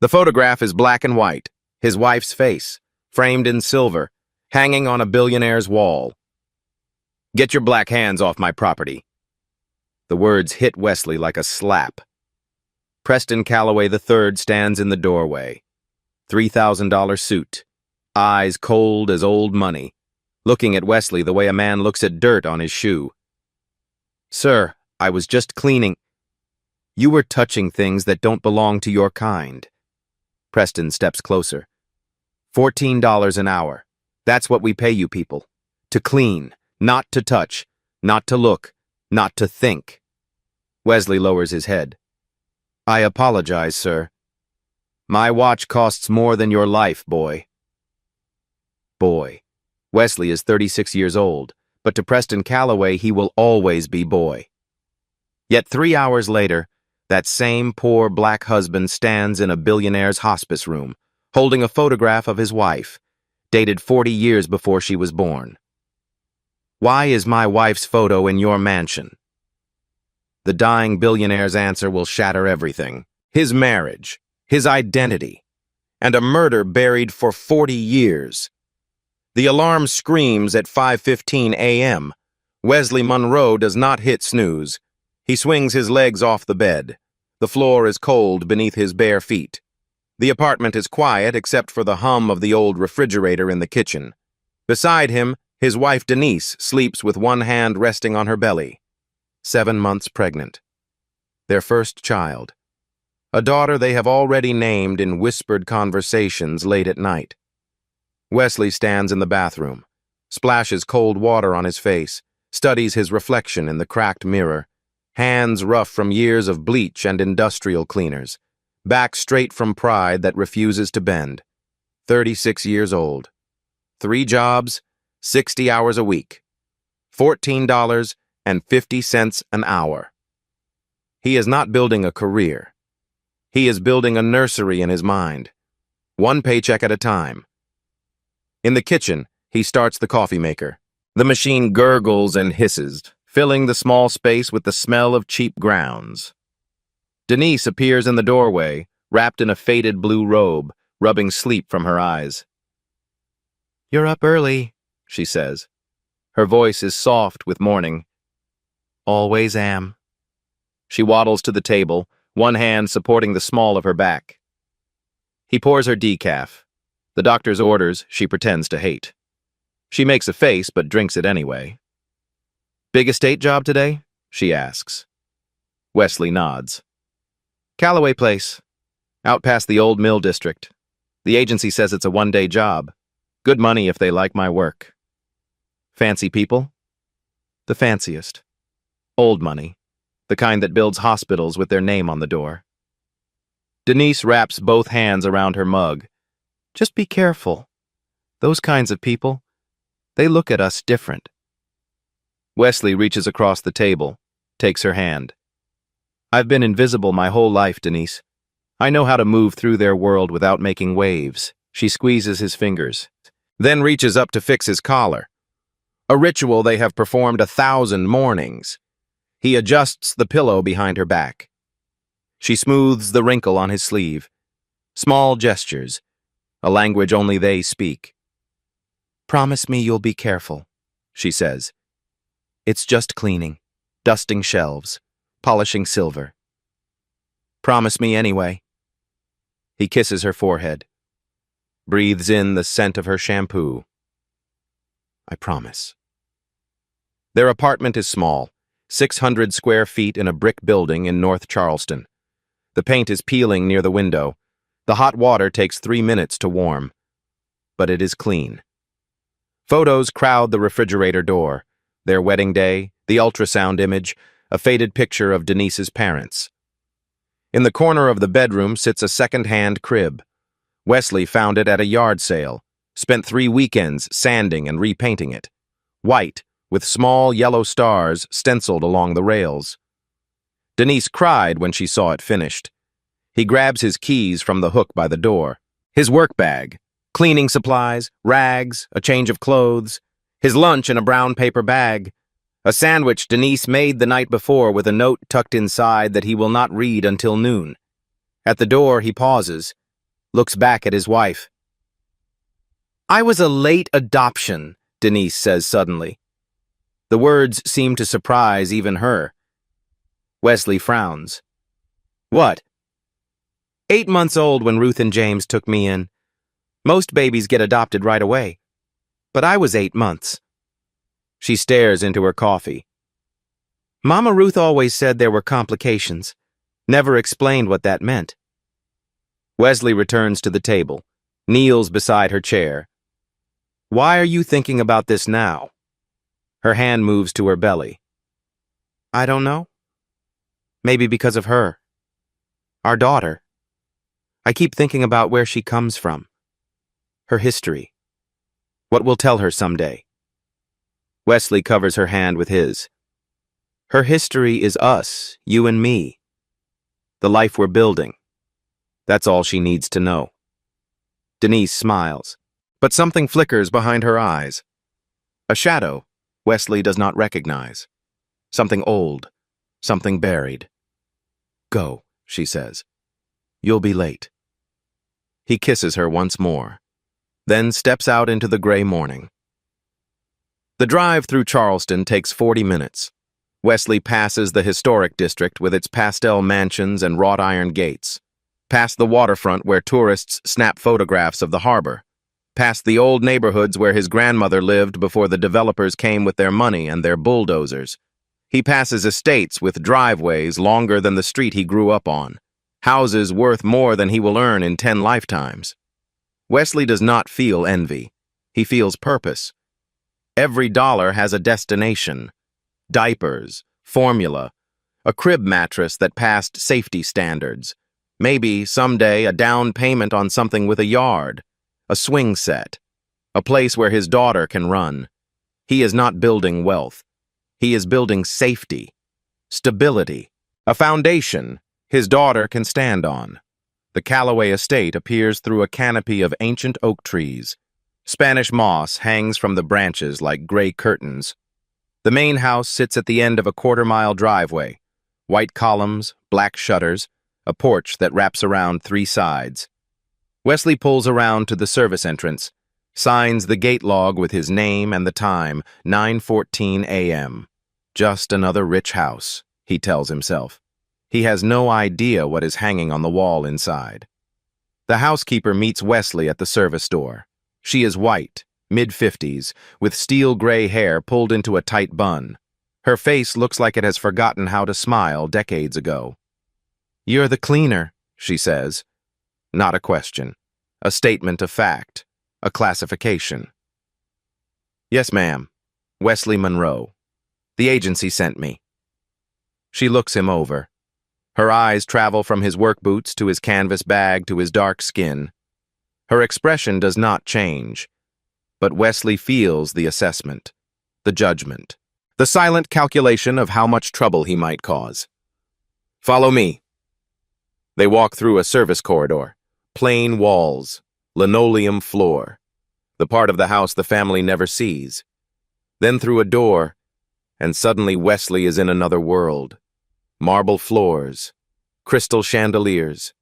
The photograph is black and white, his wife's face, framed in silver, hanging on a billionaire's wall. "Get your black hands off my property." The words hit Wesley like a slap. Preston Calloway III stands in the doorway. $3,000 suit, eyes cold as old money, looking at Wesley the way a man looks at dirt on his shoe. "Sir, I was just cleaning." "You were touching things that don't belong to your kind." Preston steps closer. $14 an hour. That's what we pay you people. To clean, not to touch, not to look, not to think. Wesley lowers his head. "I apologize, sir. My watch costs more than your life, boy." Boy. Wesley is 36 years old, but to Preston Calloway he will always be boy. Yet 3 hours later, that same poor black husband stands in a billionaire's hospice room, holding a photograph of his wife, dated 40 years before she was born. "Why is my wife's photo in your mansion?" The dying billionaire's answer will shatter everything. His marriage, his identity, and a murder buried for 40 years. The alarm screams at 5:15 a.m. Wesley Monroe does not hit snooze. He swings his legs off the bed. The floor is cold beneath his bare feet. The apartment is quiet except for the hum of the old refrigerator in the kitchen. Beside him, his wife Denise sleeps with one hand resting on her belly. 7 months pregnant. Their first child. A daughter they have already named in whispered conversations late at night. Wesley stands in the bathroom, splashes cold water on his face, studies his reflection in the cracked mirror, hands rough from years of bleach and industrial cleaners, back straight from pride that refuses to bend. 36 years old. 3 jobs, 60 hours a week. $14.50 an hour. He is not building a career. He is building a nursery in his mind, one paycheck at a time. In the kitchen, he starts the coffee maker. The machine gurgles and hisses, filling the small space with the smell of cheap grounds. Denise appears in the doorway, wrapped in a faded blue robe, rubbing sleep from her eyes. "You're up early," she says. Her voice is soft with morning. "Always am." She waddles to the table, one hand supporting the small of her back. He pours her decaf. The doctor's orders she pretends to hate. She makes a face but drinks it anyway. "Big estate job today?" she asks. Wesley nods. "Calloway Place, out past the old mill district. The agency says it's a one-day job. Good money if they like my work." "Fancy people?" "The fanciest. Old money, the kind that builds hospitals with their name on the door." Denise wraps both hands around her mug. "Just be careful. Those kinds of people, they look at us different." Wesley reaches across the table, takes her hand. "I've been invisible my whole life, Denise. I know how to move through their world without making waves." She squeezes his fingers, then reaches up to fix his collar. A ritual they have performed 1,000 mornings. He adjusts the pillow behind her back. She smooths the wrinkle on his sleeve. Small gestures, a language only they speak. "Promise me you'll be careful," she says. "It's just cleaning, dusting shelves, polishing silver." "Promise me anyway." He kisses her forehead, breathes in the scent of her shampoo. "I promise." Their apartment is small, 600 square feet in a brick building in North Charleston. The paint is peeling near the window. The hot water takes 3 minutes to warm. But it is clean. Photos crowd the refrigerator door. Their wedding day, the ultrasound image, a faded picture of Denise's parents. In the corner of the bedroom sits a second-hand crib. Wesley found it at a yard sale, spent 3 weekends sanding and repainting it. White, with small yellow stars stenciled along the rails. Denise cried when she saw it finished. He grabs his keys from the hook by the door. His work bag, cleaning supplies, rags, a change of clothes, his lunch in a brown paper bag, a sandwich Denise made the night before with a note tucked inside that he will not read until noon. At the door, he pauses, looks back at his wife. "I was a late adoption," Denise says suddenly. The words seem to surprise even her. Wesley frowns. "What?" "8 months old when Ruth and James took me in. Most babies get adopted right away. But I was 8 months. She stares into her coffee. Mama Ruth always said there were complications. Never explained what that meant. Wesley returns to the table, kneels beside her chair. Why are you thinking about this now? Her hand moves to her belly. I don't know. Maybe because of her. Our daughter. I keep thinking about where she comes from. Her history. What we'll tell her someday. Wesley covers her hand with his. Her history is us, you and me. The life we're building. That's all she needs to know. Denise smiles, but something flickers behind her eyes. A shadow Wesley does not recognize. Something old, something buried. Go, she says. You'll be late. He kisses her once more, then steps out into the gray morning. The drive through Charleston takes 40 minutes. Wesley passes the historic district with its pastel mansions and wrought iron gates, past the waterfront where tourists snap photographs of the harbor, past the old neighborhoods where his grandmother lived before the developers came with their money and their bulldozers. He passes estates with driveways longer than the street he grew up on, houses worth more than he will earn in 10 lifetimes. Wesley does not feel envy. He feels purpose. Every dollar has a destination. Diapers, formula, a crib mattress that passed safety standards, maybe someday a down payment on something with a yard, a swing set, a place where his daughter can run. He is not building wealth. He is building safety, stability, a foundation his daughter can stand on. The Callaway estate appears through a canopy of ancient oak trees. Spanish moss hangs from the branches like gray curtains. The main house sits at the end of a quarter-mile driveway. White columns, black shutters, a porch that wraps around 3 sides. Wesley pulls around to the service entrance, signs the gate log with his name and the time, 9:14 a.m. Just another rich house, he tells himself. He has no idea what is hanging on the wall inside. The housekeeper meets Wesley at the service door. She is white, mid-50s, with steel-gray hair pulled into a tight bun. Her face looks like it has forgotten how to smile decades ago. You're the cleaner, she says. Not a question. A statement of fact. A classification. Yes, ma'am. Wesley Monroe. The agency sent me. She looks him over. Her eyes travel from his work boots to his canvas bag to his dark skin. Her expression does not change. But Wesley feels the assessment, the judgment, the silent calculation of how much trouble he might cause. Follow me. They walk through a service corridor, plain walls, linoleum floor, the part of the house the family never sees. Then through a door, and suddenly Wesley is in another world. Marble floors, crystal chandeliers,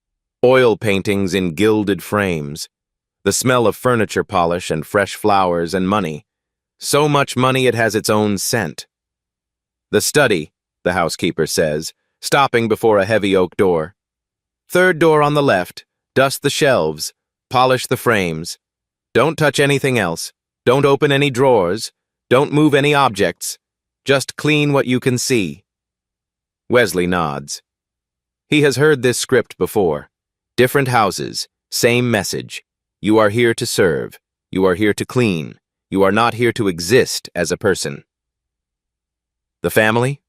oil paintings in gilded frames, the smell of furniture polish and fresh flowers and money. So much money it has its own scent. The study, the housekeeper says, stopping before a heavy oak door. Third door on the left. Dust the shelves. Polish the frames. Don't touch anything else. Don't open any drawers. Don't move any objects. Just clean what you can see. Wesley nods. He has heard this script before. Different houses, same message. You are here to serve. You are here to clean. You are not here to exist as a person. The family?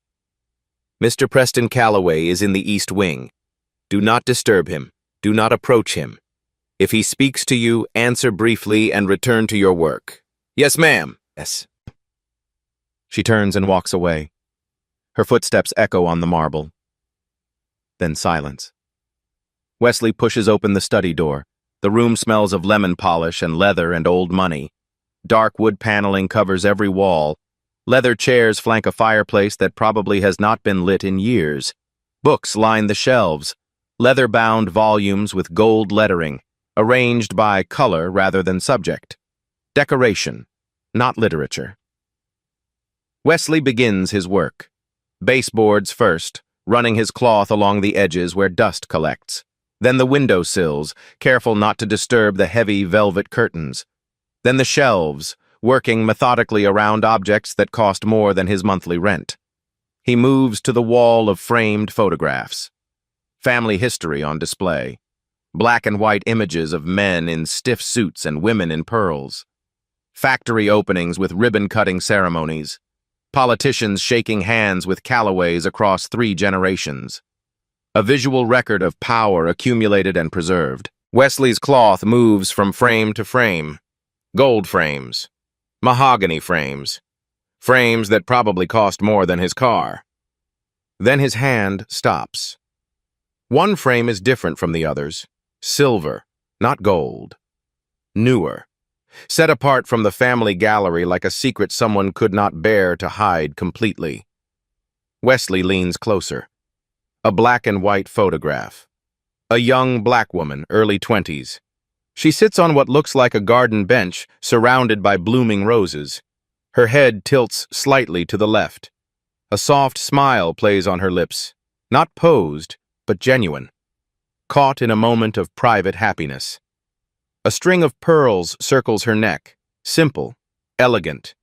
Mr. Preston Callaway is in the East Wing. Do not disturb him. Do not approach him. If he speaks to you, answer briefly and return to your work. Yes, ma'am. Yes. She turns and walks away. Her footsteps echo on the marble. Then silence. Wesley pushes open the study door. The room smells of lemon polish and leather and old money. Dark wood paneling covers every wall. Leather chairs flank a fireplace that probably has not been lit in years. Books line the shelves. Leather-bound volumes with gold lettering. arranged by color rather than subject. Decoration, not literature. Wesley begins his work. Baseboards first, running his cloth along the edges where dust collects. Then the window sills, careful not to disturb the heavy velvet curtains. Then the shelves, working methodically around objects that cost more than his monthly rent. He moves to the wall of framed photographs. Family history on display. Black and white images of men in stiff suits and women in pearls. Factory openings with ribbon-cutting ceremonies. Politicians shaking hands with Callaways across 3 generations. A visual record of power accumulated and preserved. Wesley's cloth moves from frame to frame. Gold frames. Mahogany frames. Frames that probably cost more than his car. Then his hand stops. One frame is different from the others. Silver, not gold. Newer. Set apart from the family gallery like a secret someone could not bear to hide completely. Wesley leans closer. A black and white photograph. A young black woman, early 20s. She sits on what looks like a garden bench, surrounded by blooming roses. Her head tilts slightly to the left. A soft smile plays on her lips. Not posed, but genuine. Caught in a moment of private happiness. A string of pearls circles her neck. Simple, elegant.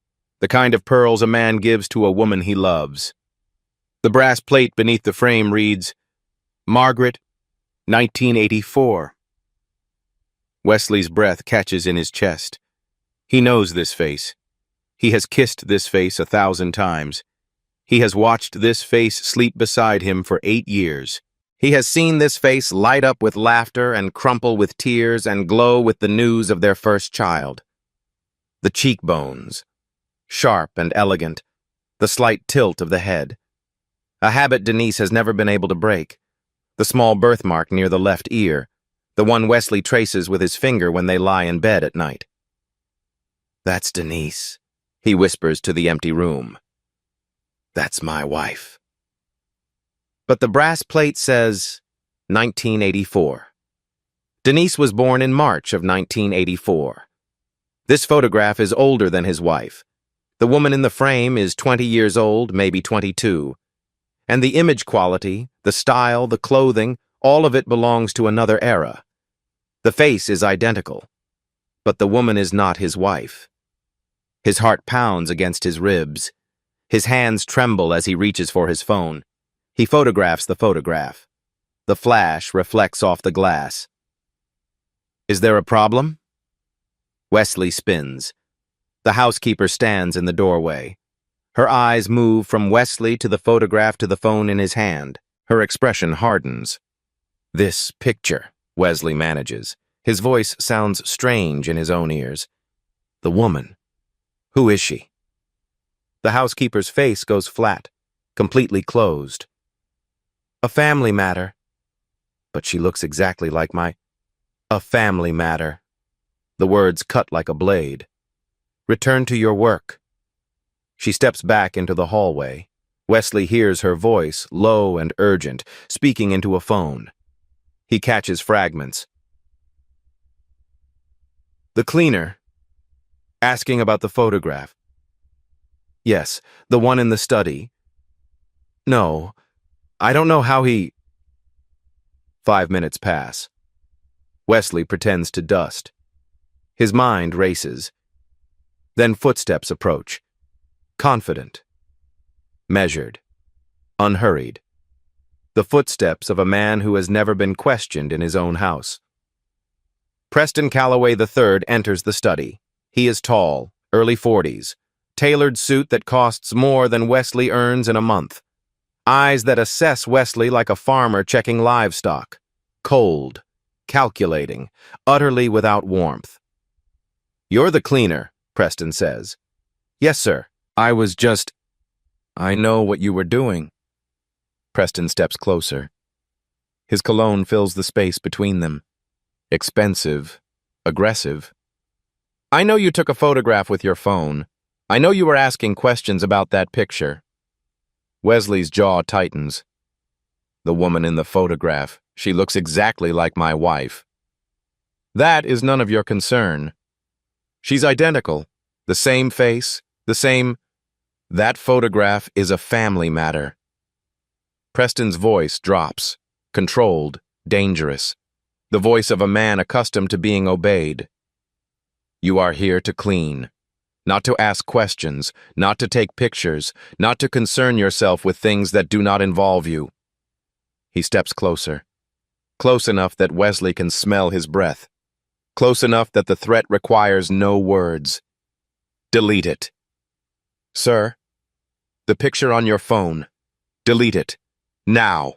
The kind of pearls a man gives to a woman he loves. The brass plate beneath the frame reads, Margaret, 1984. Wesley's breath catches in his chest. He knows this face. He has kissed this face 1,000 times. He has watched this face sleep beside him for 8 years. He has seen this face light up with laughter and crumple with tears and glow with the news of their first child. The cheekbones, sharp and elegant, the slight tilt of the head. A habit Denise has never been able to break. The small birthmark near the left ear, the one Wesley traces with his finger when they lie in bed at night. That's Denise, he whispers to the empty room. That's my wife. But the brass plate says 1984. Denise was born in March of 1984. This photograph is older than his wife. The woman in the frame is 20 years old, maybe 22. And the image quality, the style, the clothing, all of it belongs to another era. The face is identical, but the woman is not his wife. His heart pounds against his ribs. His hands tremble as he reaches for his phone. He photographs the photograph. The flash reflects off the glass. Is there a problem? Wesley spins. The housekeeper stands in the doorway. Her eyes move from Wesley to the photograph to the phone in his hand. Her expression hardens. This picture, Wesley manages. His voice sounds strange in his own ears. The woman. Who is she? The housekeeper's face goes flat, completely closed. A family matter. But she looks exactly like A family matter. The words cut like a blade. Return to your work. She steps back into the hallway. Wesley hears her voice, low and urgent, speaking into a phone. He catches fragments. The cleaner. Asking about the photograph. Yes, the one in the study. No, I don't know how he... 5 minutes pass. Wesley pretends to dust. His mind races. Then footsteps approach. Confident. Measured. Unhurried. The footsteps of a man who has never been questioned in his own house. Preston Calloway III enters the study. He is tall, early 40s, tailored suit that costs more than Wesley earns in a month. Eyes that assess Wesley like a farmer checking livestock. Cold, calculating, utterly without warmth. You're the cleaner, Preston says. Yes, sir. I know what you were doing. Preston steps closer. His cologne fills the space between them. Expensive, aggressive. I know you took a photograph with your phone. I know you were asking questions about that picture. Wesley's jaw tightens. The woman in the photograph, she looks exactly like my wife. That is none of your concern. She's identical. The same face, the same... That photograph is a family matter. Preston's voice drops, controlled, dangerous. The voice of a man accustomed to being obeyed. You are here to clean. Not to ask questions, not to take pictures, not to concern yourself with things that do not involve you. He steps closer. Close enough that Wesley can smell his breath. Close enough that the threat requires no words. Delete it. Sir, the picture on your phone. Delete it. Now.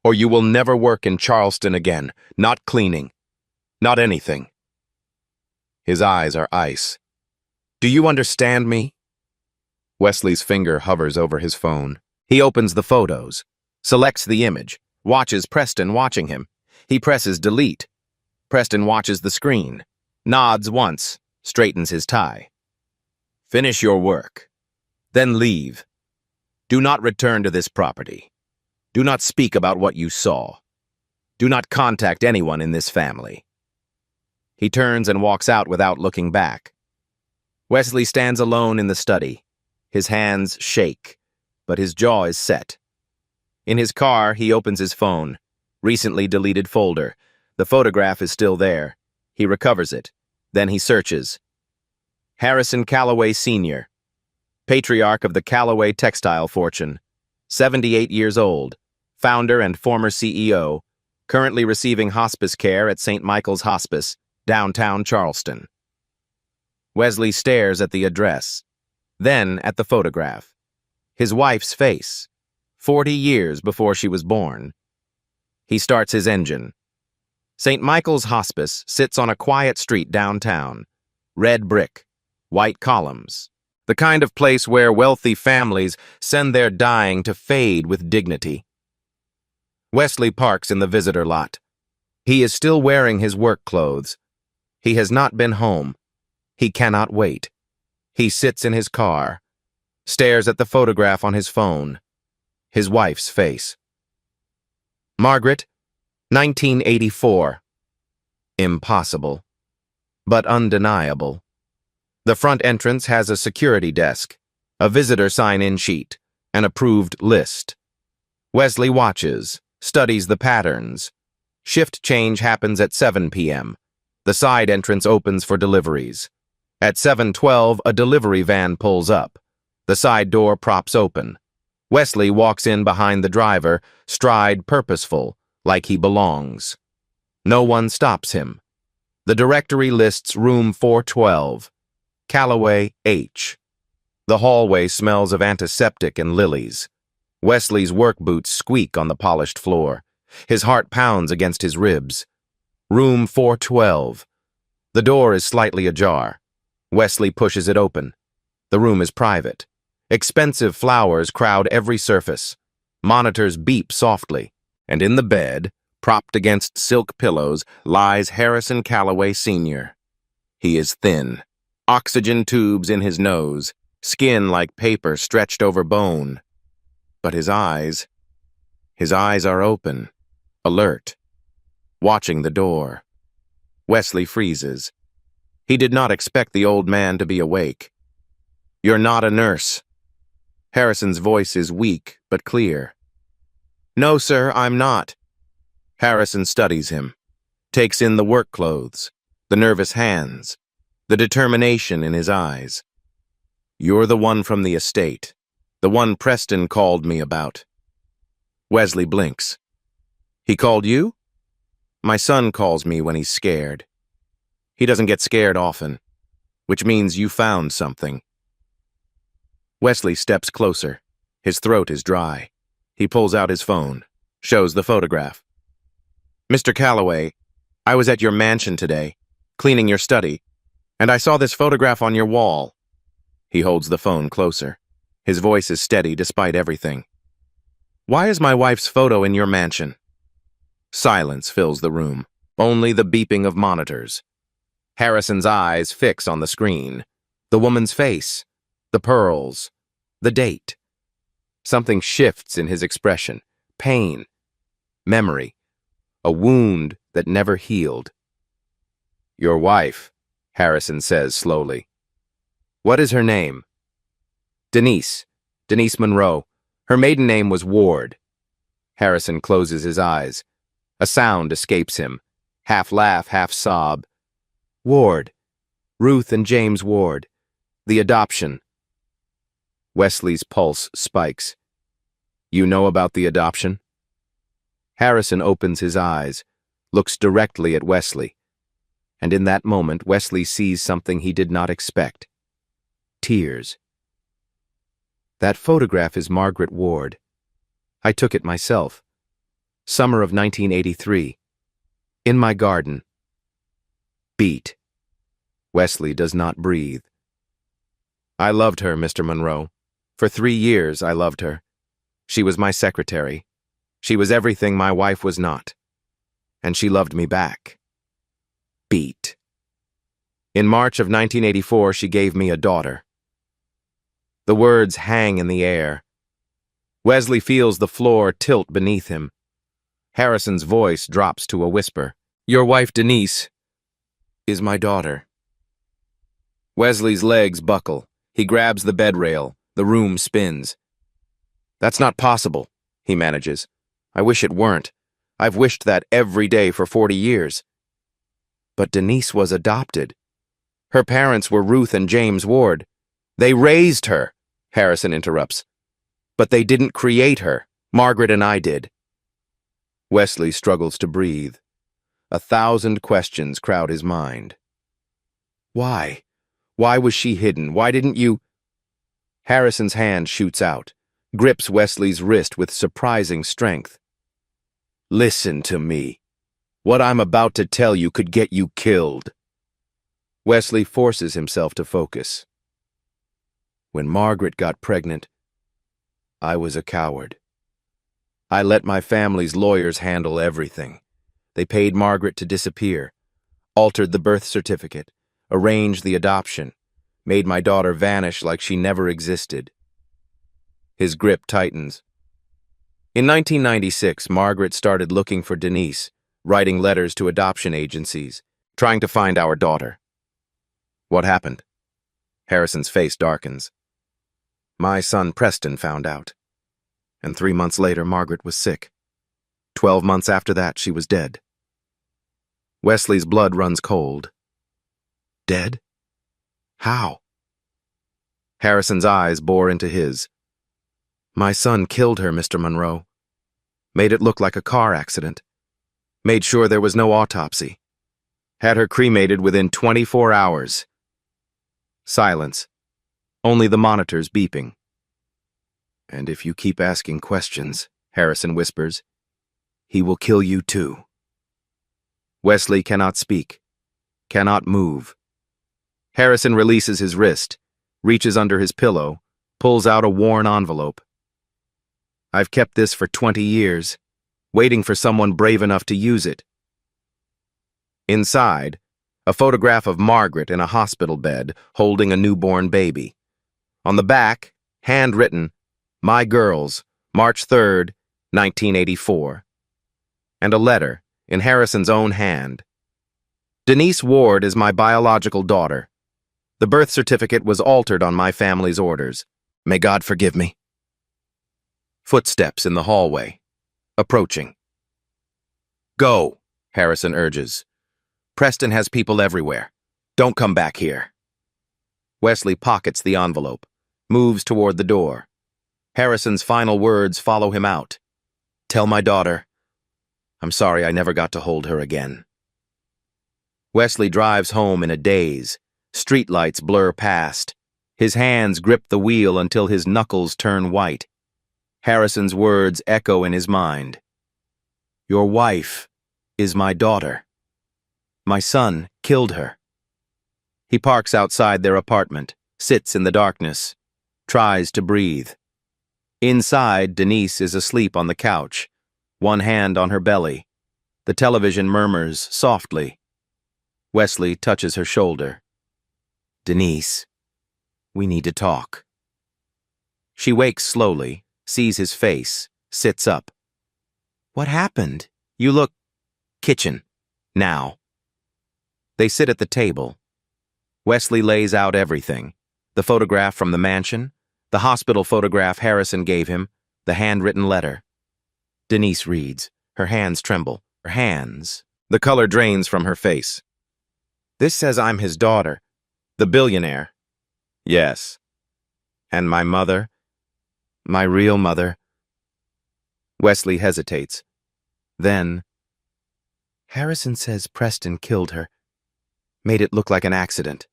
Or you will never work in Charleston again. Not cleaning. Not anything. His eyes are ice. Do you understand me? Wesley's finger hovers over his phone. He opens the photos, selects the image, watches Preston watching him. He presses delete. Preston watches the screen, nods once, straightens his tie. Finish your work. Then leave. Do not return to this property. Do not speak about what you saw. Do not contact anyone in this family. He turns and walks out without looking back. Wesley stands alone in the study. His hands shake, but his jaw is set. In his car, he opens his phone. Recently deleted folder. The photograph is still there. He recovers it. Then he searches. Harrison Calloway Sr., patriarch of the Calloway textile fortune, 78 years old, founder and former CEO, currently receiving hospice care at St. Michael's Hospice, downtown Charleston. Wesley stares at the address, then at the photograph. His wife's face, 40 years before she was born. He starts his engine. St. Michael's Hospice sits on a quiet street downtown. Red brick, white columns. The kind of place where wealthy families send their dying to fade with dignity. Wesley parks in the visitor lot. He is still wearing his work clothes. He has not been home. He cannot wait. He sits in his car, stares at the photograph on his phone. His wife's face. Margaret, 1984. Impossible, but undeniable. The front entrance has a security desk, a visitor sign-in sheet, an approved list. Wesley watches, studies the patterns. Shift change happens at 7 p.m. The side entrance opens for deliveries. At 7:12, a delivery van pulls up. The side door props open. Wesley walks in behind the driver, stride purposeful, like he belongs. No one stops him. The directory lists room 412. Calloway H. The hallway smells of antiseptic and lilies. Wesley's work boots squeak on the polished floor. His heart pounds against his ribs. Room 412. The door is slightly ajar. Wesley pushes it open. The room is private. Expensive flowers crowd every surface. Monitors beep softly. And in the bed, propped against silk pillows, lies Harrison Calloway Sr. He is thin. Oxygen tubes in his nose, skin like paper stretched over bone. But his eyes are open, alert, watching the door. Wesley freezes. He did not expect the old man to be awake. You're not a nurse. Harrison's voice is weak but clear. No, sir, I'm not. Harrison studies him, takes in the work clothes, the nervous hands, the determination in his eyes. You're the one from the estate, the one Preston called me about. Wesley blinks. He called you? My son calls me when he's scared. He doesn't get scared often, which means you found something. Wesley steps closer. His throat is dry. He pulls out his phone, shows the photograph. Mr. Calloway, I was at your mansion today, cleaning your study, and I saw this photograph on your wall. He holds the phone closer. His voice is steady despite everything. Why is my wife's photo in your mansion? Silence fills the room, only the beeping of monitors. Harrison's eyes fix on the screen. The woman's face, the pearls, the date. Something shifts in his expression. Pain, memory, a wound that never healed. Your wife, Harrison says slowly. What is her name? Denise. Denise Monroe. Her maiden name was Ward. Harrison closes his eyes. A sound escapes him. Half laugh, half sob. Ward. Ruth and James Ward. The adoption. Wesley's pulse spikes. You know about the adoption? Harrison opens his eyes, looks directly at Wesley. And in that moment, Wesley sees something he did not expect. Tears. That photograph is Margaret Ward. I took it myself. Summer of 1983. In my garden. Beat. Wesley does not breathe. I loved her, Mr. Monroe. For 3 years, I loved her. She was my secretary. She was everything my wife was not. And she loved me back. Beat. In March of 1984, she gave me a daughter. The words hang in the air. Wesley feels the floor tilt beneath him. Harrison's voice drops to a whisper. Your wife, Denise, is my daughter. Wesley's legs buckle. He grabs the bed rail. The room spins. That's not possible, he manages. I wish it weren't. I've wished that every day for 40 years. But Denise was adopted. Her parents were Ruth and James Ward. They raised her, Harrison interrupts. But they didn't create her. Margaret and I did. Wesley struggles to breathe. 1,000 questions crowd his mind. Why? Why was she hidden? Why didn't you? Harrison's hand shoots out, grips Wesley's wrist with surprising strength. Listen to me. What I'm about to tell you could get you killed. Wesley forces himself to focus. When Margaret got pregnant, I was a coward. I let my family's lawyers handle everything. They paid Margaret to disappear, altered the birth certificate, arranged the adoption, made my daughter vanish like she never existed. His grip tightens. In 1996, Margaret started looking for Denise, writing letters to adoption agencies, trying to find our daughter. What happened? Harrison's face darkens. My son Preston found out. And 3 months later, Margaret was sick. 12 months after that, she was dead. Wesley's blood runs cold. Dead? How? Harrison's eyes bore into his. My son killed her, Mr. Monroe. Made it look like a car accident. Made sure there was no autopsy. Had her cremated within 24 hours. Silence. Only the monitors beeping. And if you keep asking questions, Harrison whispers, he will kill you too. Wesley cannot speak, cannot move. Harrison releases his wrist, reaches under his pillow, pulls out a worn envelope. I've kept this for 20 years, waiting for someone brave enough to use it. Inside, a photograph of Margaret in a hospital bed holding a newborn baby. On the back, handwritten, My Girls, March 3rd, 1984. And a letter, in Harrison's own hand. Denise Ward is my biological daughter. The birth certificate was altered on my family's orders. May God forgive me. Footsteps in the hallway. Approaching. Go, Harrison urges. Preston has people everywhere. Don't come back here. Wesley pockets the envelope, moves toward the door. Harrison's final words follow him out. Tell my daughter, I'm sorry I never got to hold her again. Wesley drives home in a daze. Streetlights blur past. His hands grip the wheel until his knuckles turn white. Harrison's words echo in his mind. Your wife is my daughter. My son killed her. He parks outside their apartment, sits in the darkness, tries to breathe. Inside, Denise is asleep on the couch, one hand on her belly. The television murmurs softly. Wesley touches her shoulder. Denise, we need to talk. She wakes slowly, sees his face, sits up. What happened? You look... Kitchen. Now. They sit at the table. Wesley lays out everything. The photograph from the mansion, the hospital photograph Harrison gave him, the handwritten letter. Denise reads. Her hands tremble. Her hands. The color drains from her face. This says I'm his daughter. The billionaire. Yes. And my mother? My real mother? Wesley hesitates. Then, Harrison says Preston killed her. Made it look like an accident.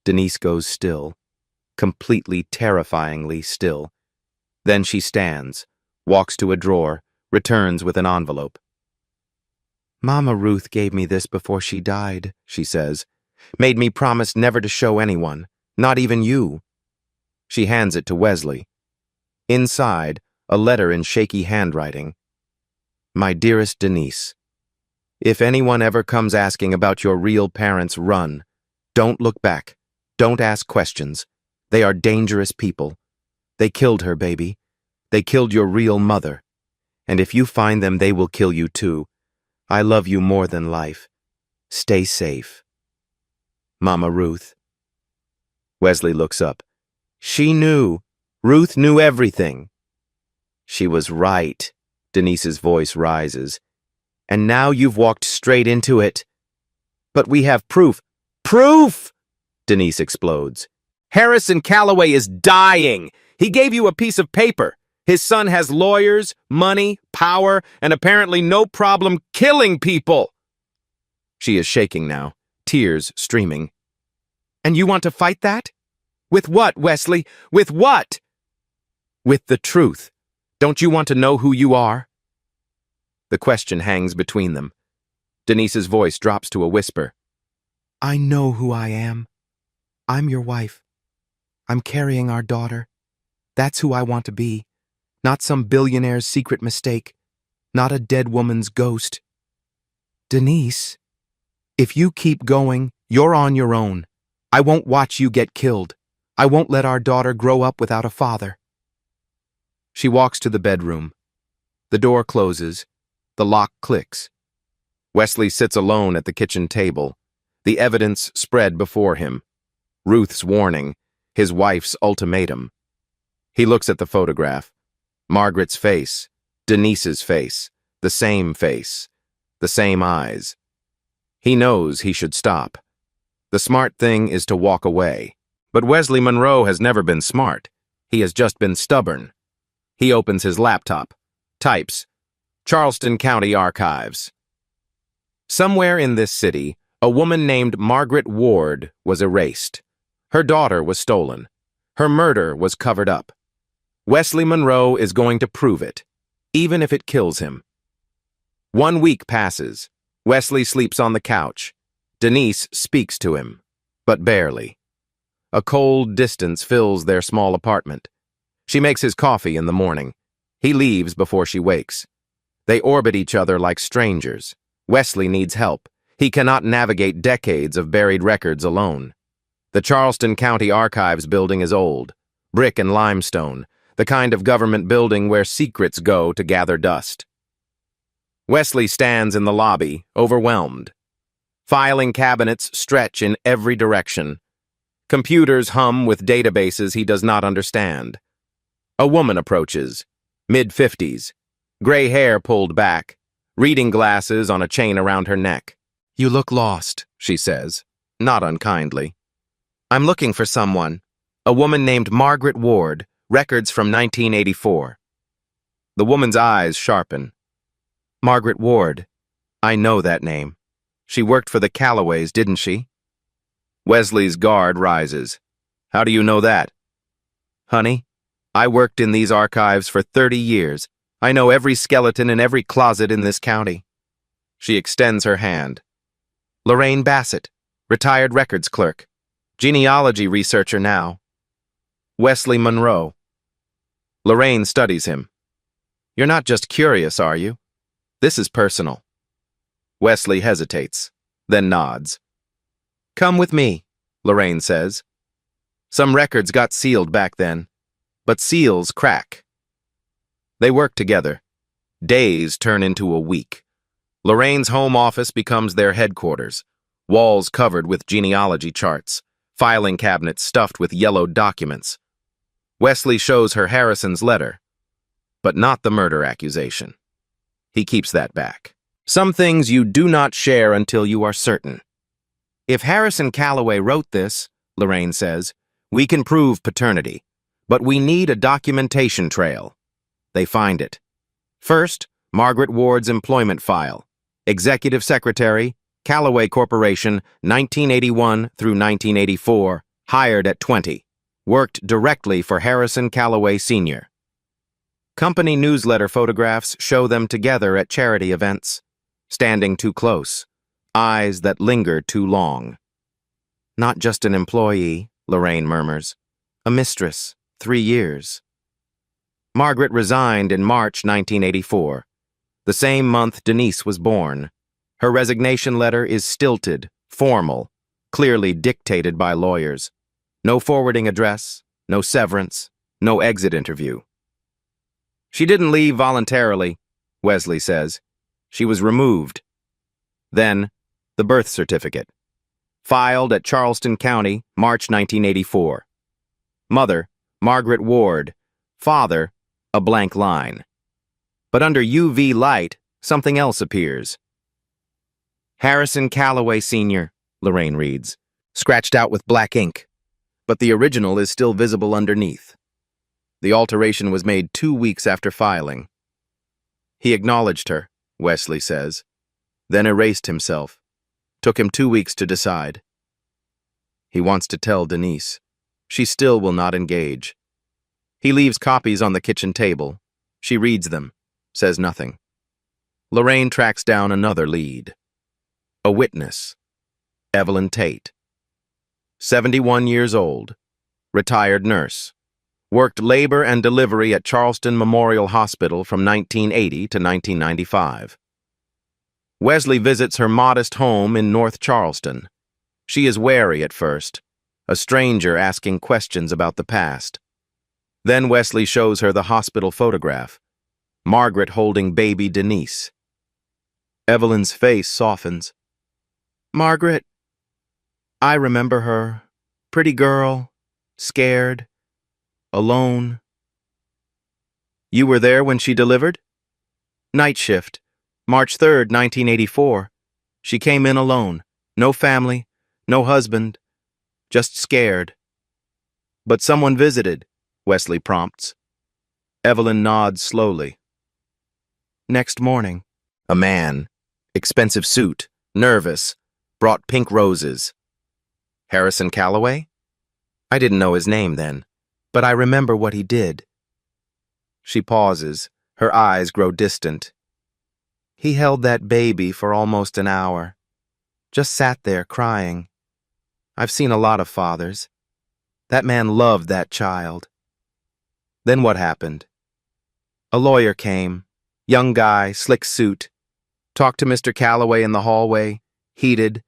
Denise goes still. Completely, terrifyingly still. Then she stands, walks to a drawer, returns with an envelope. Mama Ruth gave me this before she died, she says. Made me promise never to show anyone, not even you. She hands it to Wesley. Inside, a letter in shaky handwriting. My dearest Denise, if anyone ever comes asking about your real parents, run. Don't look back. Don't ask questions. They are dangerous people. They killed her, baby. They killed your real mother. And if you find them, they will kill you too. I love you more than life. Stay safe. Mama Ruth. Wesley looks up. She knew. Ruth knew everything. She was right. Denise's voice rises. And now you've walked straight into it. But we have proof. Proof! Denise explodes. Harrison Calloway is dying. He gave you a piece of paper. His son has lawyers, money, power, and apparently no problem killing people. She is shaking now, tears streaming. And you want to fight that? With what, Wesley? With what? With the truth. Don't you want to know who you are? The question hangs between them. Denise's voice drops to a whisper. I know who I am. I'm your wife. I'm carrying our daughter. That's who I want to be. Not some billionaire's secret mistake. Not a dead woman's ghost. Denise, if you keep going, you're on your own. I won't watch you get killed. I won't let our daughter grow up without a father. She walks to the bedroom. The door closes. The lock clicks. Wesley sits alone at the kitchen table. The evidence spread before him. Ruth's warning, his wife's ultimatum. He looks at the photograph. Margaret's face, Denise's face, the same eyes. He knows he should stop. The smart thing is to walk away. But Wesley Monroe has never been smart. He has just been stubborn. He opens his laptop, types, Charleston County Archives. Somewhere in this city, a woman named Margaret Ward was erased. Her daughter was stolen. Her murder was covered up. Wesley Monroe is going to prove it, even if it kills him. 1 week passes. Wesley sleeps on the couch. Denise speaks to him, but barely. A cold distance fills their small apartment. She makes his coffee in the morning. He leaves before she wakes. They orbit each other like strangers. Wesley needs help. He cannot navigate decades of buried records alone. The Charleston County Archives building is old, brick and limestone, the kind of government building where secrets go to gather dust. Wesley stands in the lobby, overwhelmed. Filing cabinets stretch in every direction. Computers hum with databases he does not understand. A woman approaches, mid-50s, gray hair pulled back, reading glasses on a chain around her neck. You look lost, she says, not unkindly. I'm looking for someone. A woman named Margaret Ward, records from 1984. The woman's eyes sharpen. Margaret Ward. I know that name. She worked for the Calloways, didn't she? Wesley's guard rises. How do you know that? Honey, I worked in these archives for 30 years. I know every skeleton in every closet in this county. She extends her hand. Lorraine Bassett, retired records clerk. Genealogy researcher now. Wesley Monroe. Lorraine studies him. You're not just curious, are you? This is personal. Wesley hesitates, then nods. Come with me, Lorraine says. Some records got sealed back then, but seals crack. They work together. Days turn into a week. Lorraine's home office becomes their headquarters, walls covered with genealogy charts, filing cabinets stuffed with yellowed documents. Wesley shows her Harrison's letter, but not the murder accusation. He keeps that back. Some things you do not share until you are certain. If Harrison Calloway wrote this, Lorraine says, we can prove paternity, but we need a documentation trail. They find it. First, Margaret Ward's employment file. Executive Secretary, Callaway Corporation, 1981 through 1984, hired at 20. Worked directly for Harrison Calloway Sr. Company newsletter photographs show them together at charity events, standing too close, eyes that linger too long. Not just an employee, Lorraine murmurs. A mistress, 3 years. Margaret resigned in March 1984. The same month Denise was born. Her resignation letter is stilted, formal, clearly dictated by lawyers. No forwarding address, no severance, no exit interview. She didn't leave voluntarily, Wesley says. She was removed. Then, the birth certificate. Filed at Charleston County, March 1984. Mother, Margaret Ward. Father, a blank line. But under UV light, something else appears. Harrison Calloway Sr., Lorraine reads, scratched out with black ink, but the original is still visible underneath. The alteration was made 2 weeks after filing. He acknowledged her, Wesley says, then erased himself. Took him 2 weeks to decide. He wants to tell Denise. She still will not engage. He leaves copies on the kitchen table. She reads them, says nothing. Lorraine tracks down another lead. A witness. Evelyn Tate. 71 years old. Retired nurse. Worked labor and delivery at Charleston Memorial Hospital from 1980 to 1995. Wesley visits her modest home in North Charleston. She is wary at first, a stranger asking questions about the past. Then Wesley shows her the hospital photograph, Margaret holding baby Denise. Evelyn's face softens. Margaret, I remember her. Pretty girl, scared, alone. You were there when she delivered? Night shift, March 3rd, 1984. She came in alone. No family, no husband, just scared. But someone visited, Wesley prompts. Evelyn nods slowly. Next morning, a man, expensive suit, nervous, brought pink roses. Harrison Calloway? I didn't know his name then, but I remember what he did. She pauses, her eyes grow distant. He held that baby for almost an hour, just sat there crying. I've seen a lot of fathers. That man loved that child. Then what happened? A lawyer came, young guy, slick suit, talked to Mr. Calloway in the hallway, heated.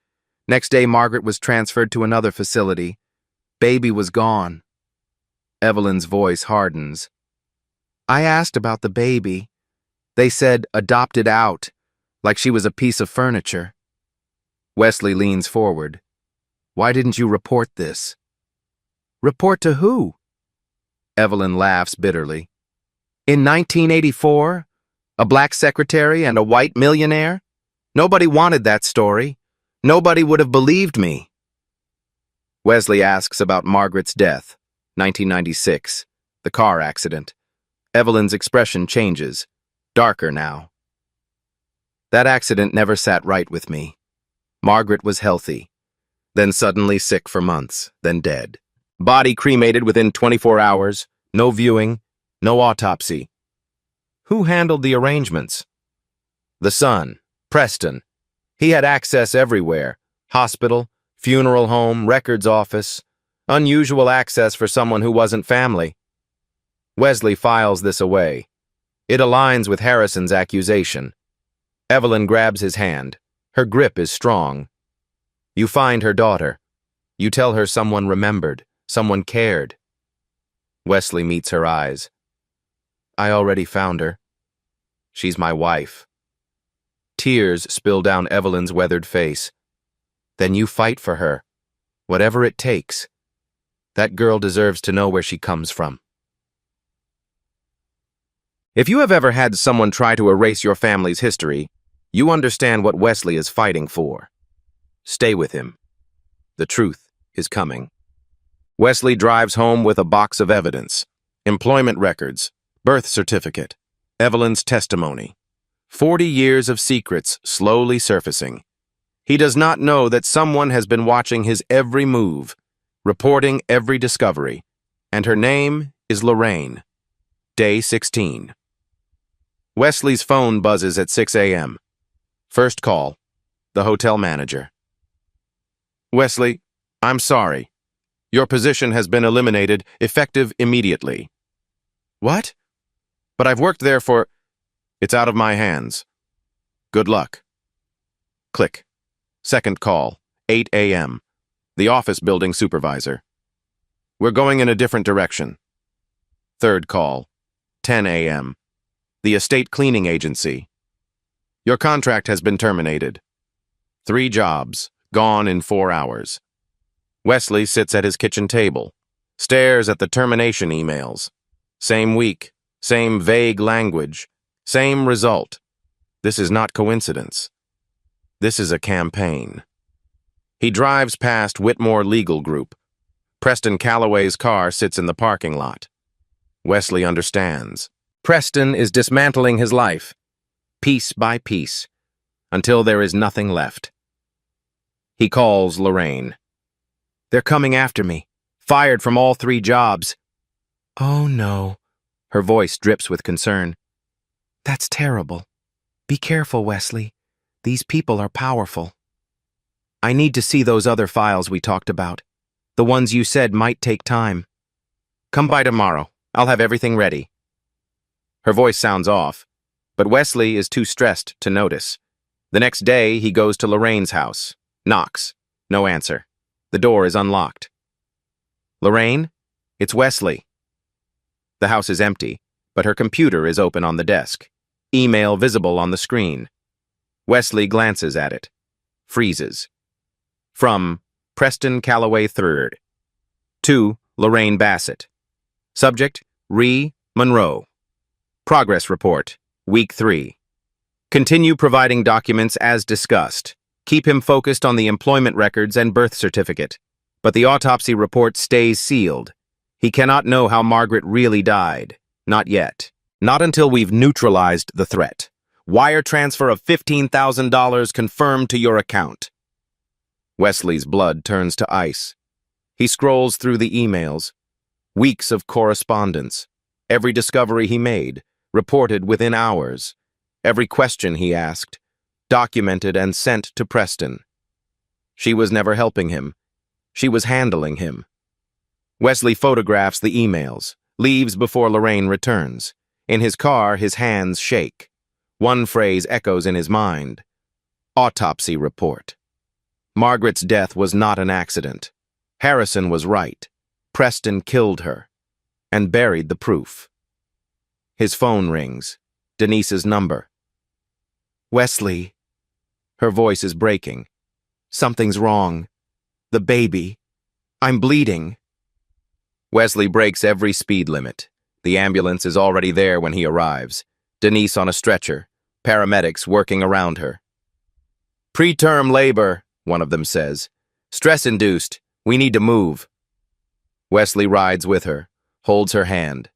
Next day, Margaret was transferred to another facility. Baby was gone. Evelyn's voice hardens. I asked about the baby. They said adopted out, like she was a piece of furniture. Wesley leans forward. Why didn't you report this? Report to who? Evelyn laughs bitterly. In 1984, a black secretary and a white millionaire? Nobody wanted that story. Nobody would have believed me. Wesley asks about Margaret's death, 1996, the car accident. Evelyn's expression changes, darker now. That accident never sat right with me. Margaret was healthy, then suddenly sick for months, then dead. Body cremated within 24 hours, no viewing, no autopsy. Who handled the arrangements? The son, Preston. He had access everywhere, hospital, funeral home, records office, unusual access for someone who wasn't family. Wesley files this away. It aligns with Harrison's accusation. Evelyn grabs his hand. Her grip is strong. You find her daughter. You tell her someone remembered, someone cared. Wesley meets her eyes. I already found her. She's my wife. Tears spill down Evelyn's weathered face. Then you fight for her, whatever it takes. That girl deserves to know where she comes from. If you have ever had someone try to erase your family's history, you understand what Wesley is fighting for. Stay with him. The truth is coming. Wesley drives home with a box of evidence: employment records, birth certificate, Evelyn's testimony. 40 years of secrets slowly surfacing. He does not know that someone has been watching his every move, reporting every discovery, and her name is Lorraine. Day 16. Wesley's phone buzzes at 6 a.m. First call, the hotel manager. Wesley, I'm sorry. Your position has been eliminated, effective immediately. What? But I've worked there for... It's out of my hands. Good luck. Click. Second call, 8 a.m. The office building supervisor. We're going in a different direction. Third call, 10 a.m. The estate cleaning agency. Your contract has been terminated. 3 jobs, gone in 4 hours. Wesley sits at his kitchen table, stares at the termination emails. Same week, same vague language, same result. This is not coincidence. This is a campaign. He drives past Whitmore Legal Group. Preston Calloway's car sits in the parking lot. Wesley understands. Preston is dismantling his life, piece by piece, until there is nothing left. He calls Lorraine. They're coming after me, fired from all 3 jobs. Oh no. Her voice drips with concern. That's terrible. Be careful, Wesley. These people are powerful. I need to see those other files we talked about. The ones you said might take time. Come by tomorrow. I'll have everything ready. Her voice sounds off, but Wesley is too stressed to notice. The next day, he goes to Lorraine's house. Knocks. No answer. The door is unlocked. Lorraine? It's Wesley. The house is empty, but her computer is open on the desk. Email visible on the screen. Wesley glances at it. Freezes. From Preston Calloway III. To Lorraine Bassett. Subject, Ree Monroe. Progress report, week 3. Continue providing documents as discussed. Keep him focused on the employment records and birth certificate. But the autopsy report stays sealed. He cannot know how Margaret really died. Not yet. Not until we've neutralized the threat. Wire transfer of $15,000 confirmed to your account. Wesley's blood turns to ice. He scrolls through the emails. Weeks of correspondence. Every discovery he made, reported within hours. Every question he asked, documented and sent to Preston. She was never helping him. She was handling him. Wesley photographs the emails, leaves before Lorraine returns. In his car, his hands shake. One phrase echoes in his mind. Autopsy report. Margaret's death was not an accident. Harrison was right. Preston killed her and buried the proof. His phone rings. Denise's number. Wesley. Her voice is breaking. Something's wrong. The baby. I'm bleeding. Wesley breaks every speed limit. The ambulance is already there when he arrives. Denise on a stretcher. Paramedics working around her. Preterm labor, one of them says. Stress-induced. We need to move. Wesley rides with her, holds her hand,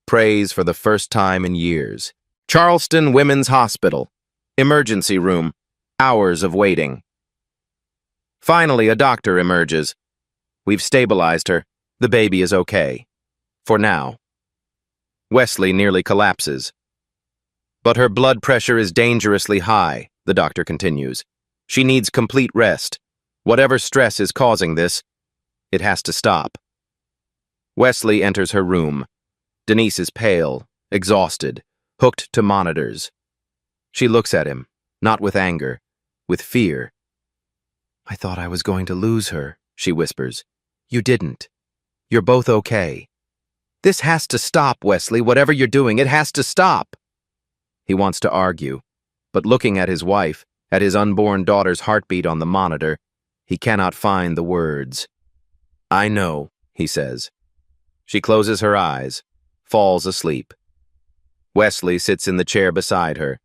prays for the first time in years. Charleston Women's Hospital. Emergency room. Hours of waiting. Finally, a doctor emerges. We've stabilized her. The baby is okay. For now. Wesley nearly collapses. But her blood pressure is dangerously high, the doctor continues. She needs complete rest. Whatever stress is causing this, it has to stop. Wesley enters her room. Denise is pale, exhausted, hooked to monitors. She looks at him, not with anger, with fear. I thought I was going to lose her, she whispers. You didn't. You're both okay. This has to stop, Wesley. Whatever you're doing, it has to stop. He wants to argue. but looking at his wife, at his unborn daughter's heartbeat on the monitor, he cannot find the words. "I know," he says. She closes her eyes, falls asleep. Wesley sits in the chair beside her.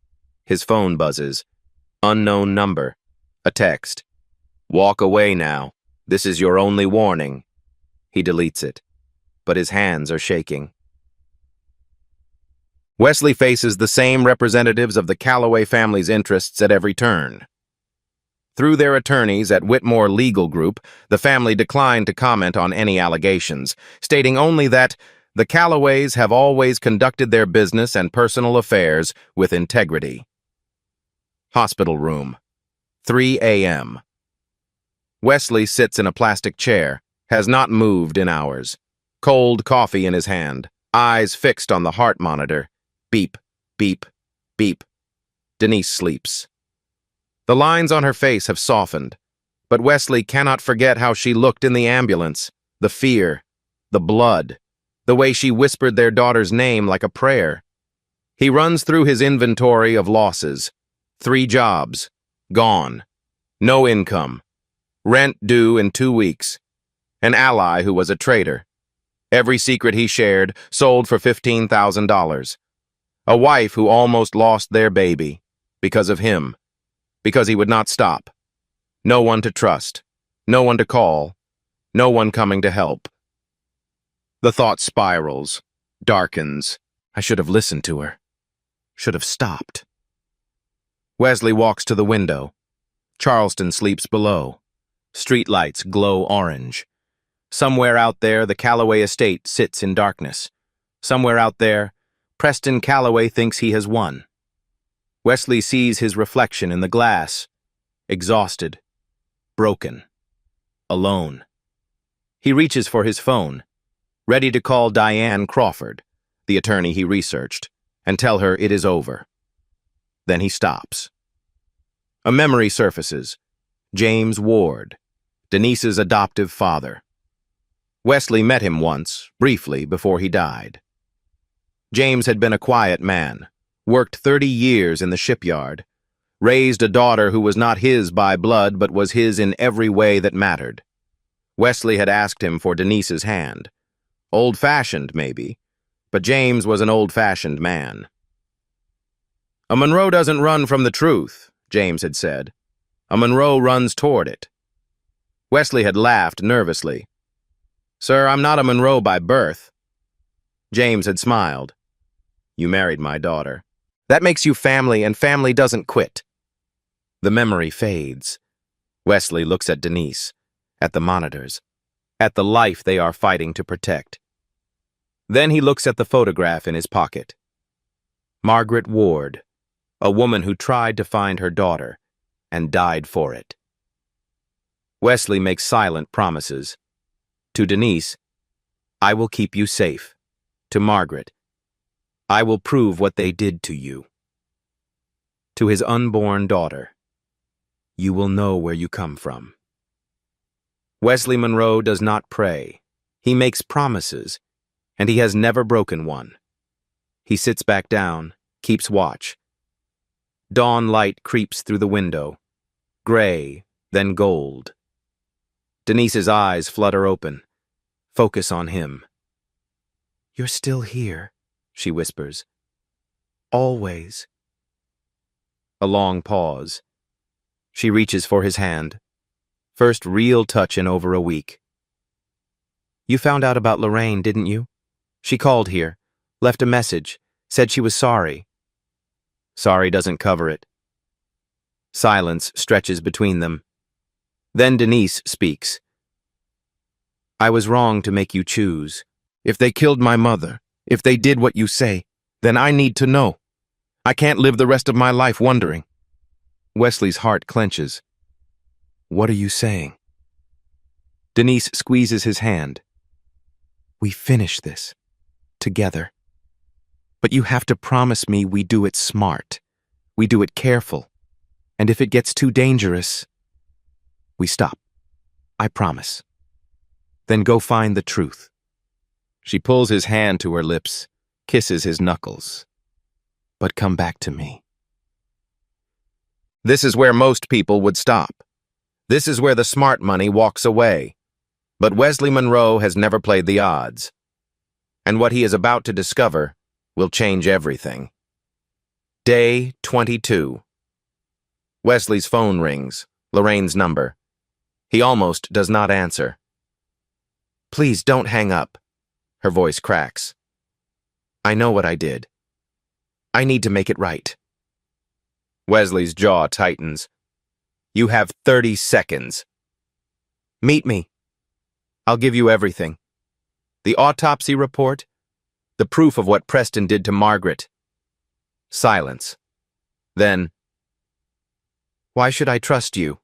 His phone buzzes. Unknown number. A text. "Walk away now. This is your only warning." He deletes it, but his hands are shaking. Wesley faces the same representatives of the Calloway family's interests at every turn. Through their attorneys at Whitmore Legal Group, the family declined to comment on any allegations, stating only that the Calloways have always conducted their business and personal affairs with integrity. Hospital room. 3 a.m. Wesley sits in a plastic chair, has not moved in hours. Cold coffee in his hand, eyes fixed on the heart monitor. Beep, beep, beep. Denise sleeps. The lines on her face have softened, but Wesley cannot forget how she looked in the ambulance, the fear, the blood, the way she whispered their daughter's name like a prayer. He runs through his inventory of losses. 3 jobs, gone. No income. Rent due in 2 weeks. An ally who was a traitor. Every secret he shared sold for $15,000. A wife who almost lost their baby because of him, because he would not stop. No one to trust, no one to call, no one coming to help. The thought spirals, darkens. I should have listened to her. Should have stopped. Wesley walks to the window. Charleston sleeps below. Streetlights glow orange. Somewhere out there, the Calloway estate sits in darkness. Somewhere out there, Preston Calloway thinks he has won. Wesley sees his reflection in the glass, exhausted, broken, alone. He reaches for his phone, ready to call Diane Crawford, the attorney he researched, and tell her it is over. Then he stops. A memory surfaces. James Ward, Denise's adoptive father. Wesley met him once, briefly, before he died. James had been a quiet man, worked 30 years in the shipyard, raised a daughter who was not his by blood but was his in every way that mattered. Wesley had asked him for Denise's hand. Old-fashioned, maybe, but James was an old-fashioned man. "A Monroe doesn't run from the truth," James had said. "A Monroe runs toward it." Wesley had laughed nervously. "Sir, I'm not a Monroe by birth." James had smiled. "You married my daughter. That makes you family, and family doesn't quit." The memory fades. Wesley looks at Denise, at the monitors, at the life they are fighting to protect. Then he looks at the photograph in his pocket. Margaret Ward, a woman who tried to find her daughter and died for it. Wesley makes silent promises. To Denise, "I will keep you safe." To Margaret, "I will prove what they did to you." To his unborn daughter, "You will know where you come from." Wesley Monroe does not pray. He makes promises, and he has never broken one. He sits back down, keeps watch. Dawn light creeps through the window, gray, then gold. Denise's eyes flutter open, focus on him. "You're still here," she whispers. "Always." A long pause. She reaches for his hand. First real touch in over a week. "You found out about Lorraine, didn't you? She called here, left a message, said she was sorry." Sorry doesn't cover it. Silence stretches between them. Then Denise speaks. "I was wrong to make you choose. If they killed my mother, if they did what you say, then I need to know. I can't live the rest of my life wondering." Wesley's heart clenches. "What are you saying?" Denise squeezes his hand. "We finish this. Together. But you have to promise me we do it smart. We do it careful. And if it gets too dangerous, we stop. I promise. Then go find the truth." She pulls his hand to her lips, kisses his knuckles. "But come back to me." This is where most people would stop. This is where the smart money walks away. But Wesley Monroe has never played the odds. And what he is about to discover will change everything. Day 22. Wesley's phone rings, Lorraine's number. He almost does not answer. "Please don't hang up." Her voice cracks. "I know what I did. I need to make it right." Wesley's jaw tightens. "You have 30 seconds. Meet me. I'll give you everything. The autopsy report, the proof of what Preston did to Margaret." Silence. Then, "Why should I trust you?"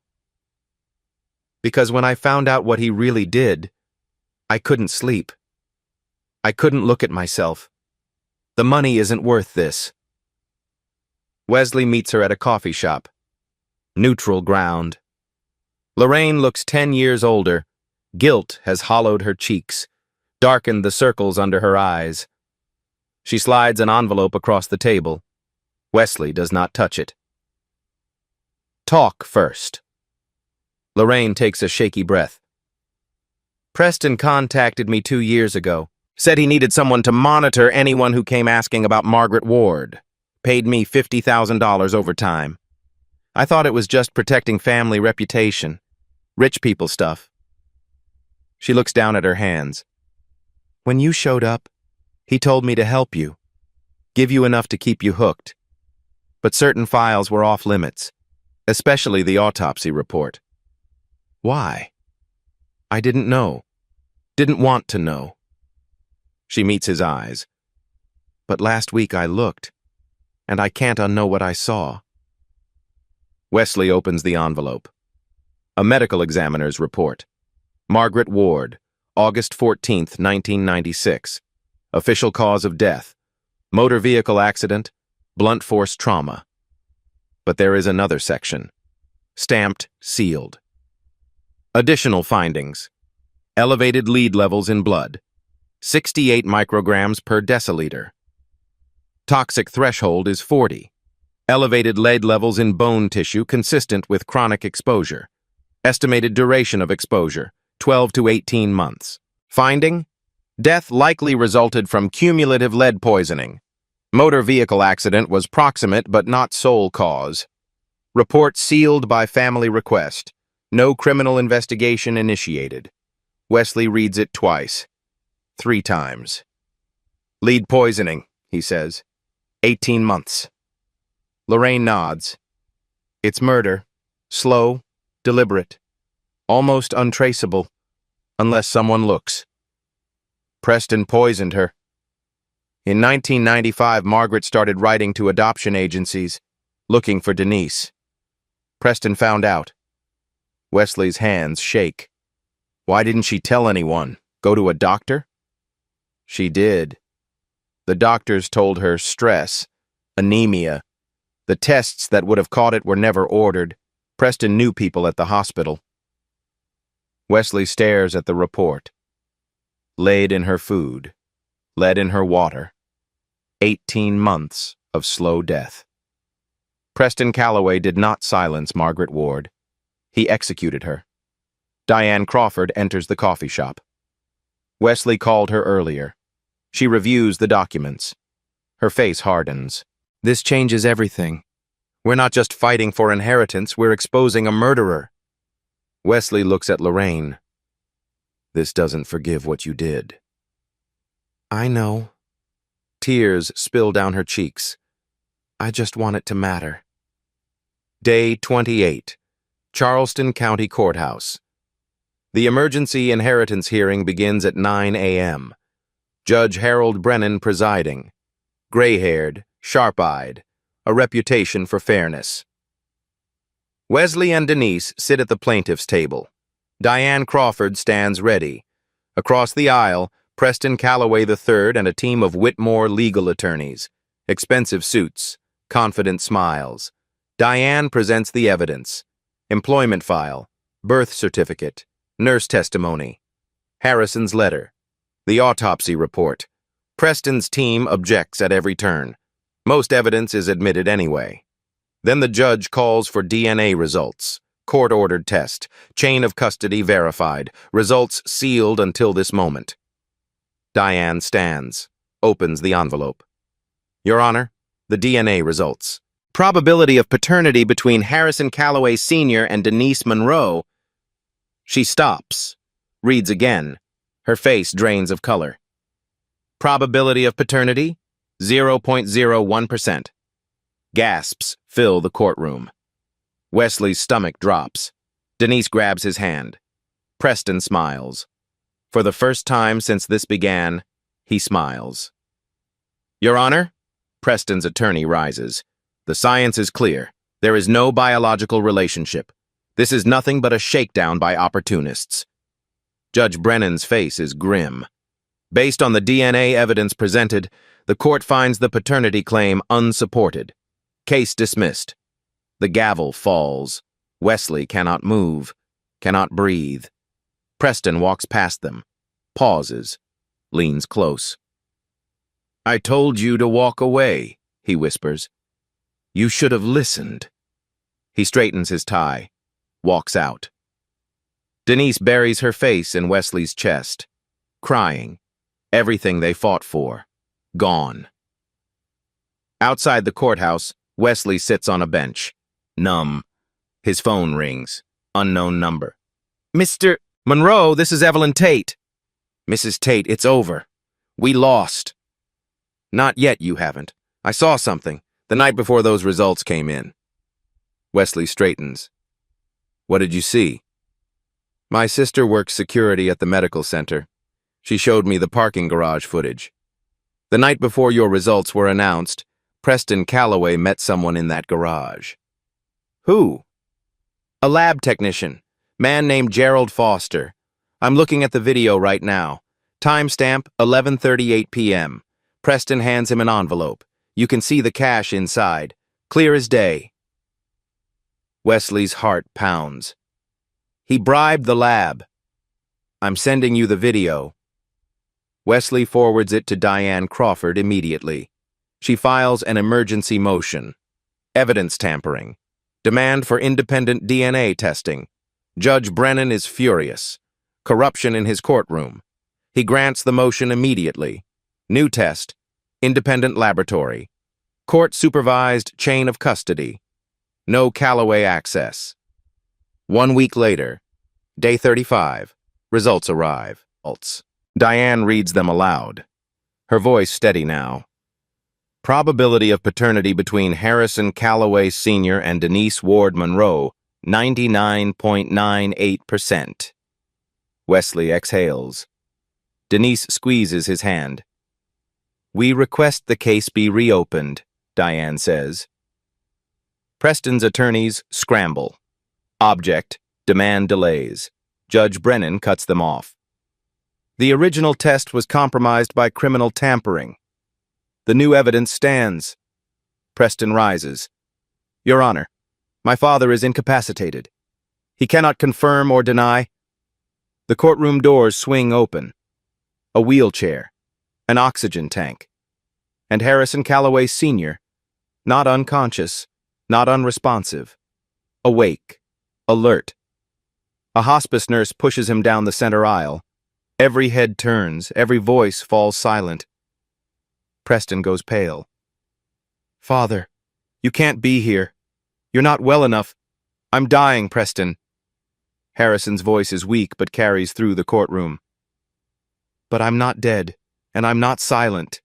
"Because when I found out what he really did, I couldn't sleep. I couldn't look at myself. The money isn't worth this." Wesley meets her at a coffee shop. Neutral ground. Lorraine looks 10 years older. Guilt has hollowed her cheeks, darkened the circles under her eyes. She slides an envelope across the table. Wesley does not touch it. "Talk first." Lorraine takes a shaky breath. "Preston contacted me 2 years ago. Said he needed someone to monitor anyone who came asking about Margaret Ward. Paid me $50,000 overtime. I thought it was just protecting family reputation. Rich people stuff." She looks down at her hands. "When you showed up, he told me to help you. Give you enough to keep you hooked. But certain files were off limits, especially the autopsy report." "Why?" "I didn't know. Didn't want to know." She meets his eyes. "But last week I looked, and I can't unknow what I saw." Wesley opens the envelope. A medical examiner's report. Margaret Ward, August 14th, 1996. Official cause of death. Motor vehicle accident, blunt force trauma. But there is another section. Stamped, sealed. Additional findings. Elevated lead levels in blood. 68 micrograms per deciliter. Toxic threshold is 40. Elevated lead levels in bone tissue consistent with chronic exposure. Estimated duration of exposure, 12 to 18 months. Finding? Death likely resulted from cumulative lead poisoning. Motor vehicle accident was proximate but not sole cause. Report sealed by family request. No criminal investigation initiated. Wesley reads it twice. 3 times. "Lead poisoning," he says. 18 months. Lorraine nods. "It's murder. Slow, deliberate. Almost untraceable, unless someone looks. Preston poisoned her. In 1995, Margaret started writing to adoption agencies, looking for Denise. Preston found out." Wesley's hands shake. "Why didn't she tell anyone? Go to a doctor?" "She did. The doctors told her stress, anemia. The tests that would have caught it were never ordered. Preston knew people at the hospital." Wesley stares at the report. Lead in her food. Lead in her water. 18 months of slow death. Preston Calloway did not silence Margaret Ward. He executed her. Diane Crawford enters the coffee shop. Wesley called her earlier. She reviews the documents. Her face hardens. "This changes everything. We're not just fighting for inheritance, we're exposing a murderer." Wesley looks at Lorraine. "This doesn't forgive what you did." "I know." Tears spill down her cheeks. "I just want it to matter." Day 28. Charleston County Courthouse. The emergency inheritance hearing begins at 9 a.m. Judge Harold Brennan presiding. Gray-haired, sharp-eyed, a reputation for fairness. Wesley and Denise sit at the plaintiff's table. Diane Crawford stands ready. Across the aisle, Preston Calloway III and a team of Whitmore legal attorneys. Expensive suits, confident smiles. Diane presents the evidence. Employment file, birth certificate, nurse testimony. Harrison's letter. The autopsy report. Preston's team objects at every turn. Most evidence is admitted anyway. Then the judge calls for DNA results. Court-ordered test. Chain of custody verified. Results sealed until this moment. Diane stands, opens the envelope. Your Honor, the DNA results. Probability of paternity between Harrison Calloway Sr. and Denise Monroe. She stops, reads again. Her face drains of color. Probability of paternity, 0.01%. Gasps fill the courtroom. Wesley's stomach drops. Denise grabs his hand. Preston smiles. For the first time since this began, he smiles. Your Honor, Preston's attorney rises. The science is clear. There is no biological relationship. This is nothing but a shakedown by opportunists. Judge Brennan's face is grim. Based on the DNA evidence presented, the court finds the paternity claim unsupported. Case dismissed. The gavel falls. Wesley cannot move, cannot breathe. Preston walks past them, pauses, leans close. I told you to walk away, he whispers. You should have listened. He straightens his tie, walks out. Denise buries her face in Wesley's chest, crying. Everything they fought for, gone. Outside the courthouse, Wesley sits on a bench, numb. His phone rings, unknown number. Mr. Monroe, this is Evelyn Tate. Mrs. Tate, it's over. We lost. Not yet, you haven't. I saw something, the night before those results came in. Wesley straightens. What did you see? My sister works security at the medical center. She showed me the parking garage footage. The night before your results were announced, Preston Calloway met someone in that garage. Who? A lab technician, man named Gerald Foster. I'm looking at the video right now. Timestamp 11:38 p.m. Preston hands him an envelope. You can see the cash inside. Clear as day. Wesley's heart pounds. He bribed the lab. I'm sending you the video. Wesley forwards it to Diane Crawford immediately. She files an emergency motion. Evidence tampering. Demand for independent DNA testing. Judge Brennan is furious. Corruption in his courtroom. He grants the motion immediately. New test. Independent laboratory. Court-supervised chain of custody. No Calloway access. 1 week later. Day 35. Results arrive. Diane reads them aloud. Her voice steady now. Probability of paternity between Harrison Calloway Sr. and Denise Ward Monroe, 99.98%. Wesley exhales. Denise squeezes his hand. We request the case be reopened, Diane says. Preston's attorneys scramble. Object, demand delays. Judge Brennan cuts them off. The original test was compromised by criminal tampering. The new evidence stands. Preston rises. Your Honor, my father is incapacitated. He cannot confirm or deny. The courtroom doors swing open. A wheelchair, an oxygen tank, and Harrison Calloway Sr., not unconscious, not unresponsive, awake, alert. A hospice nurse pushes him down the center aisle. Every head turns, every voice falls silent. Preston goes pale. Father, you can't be here. You're not well enough. I'm dying, Preston. Harrison's voice is weak but carries through the courtroom. But I'm not dead, and I'm not silent.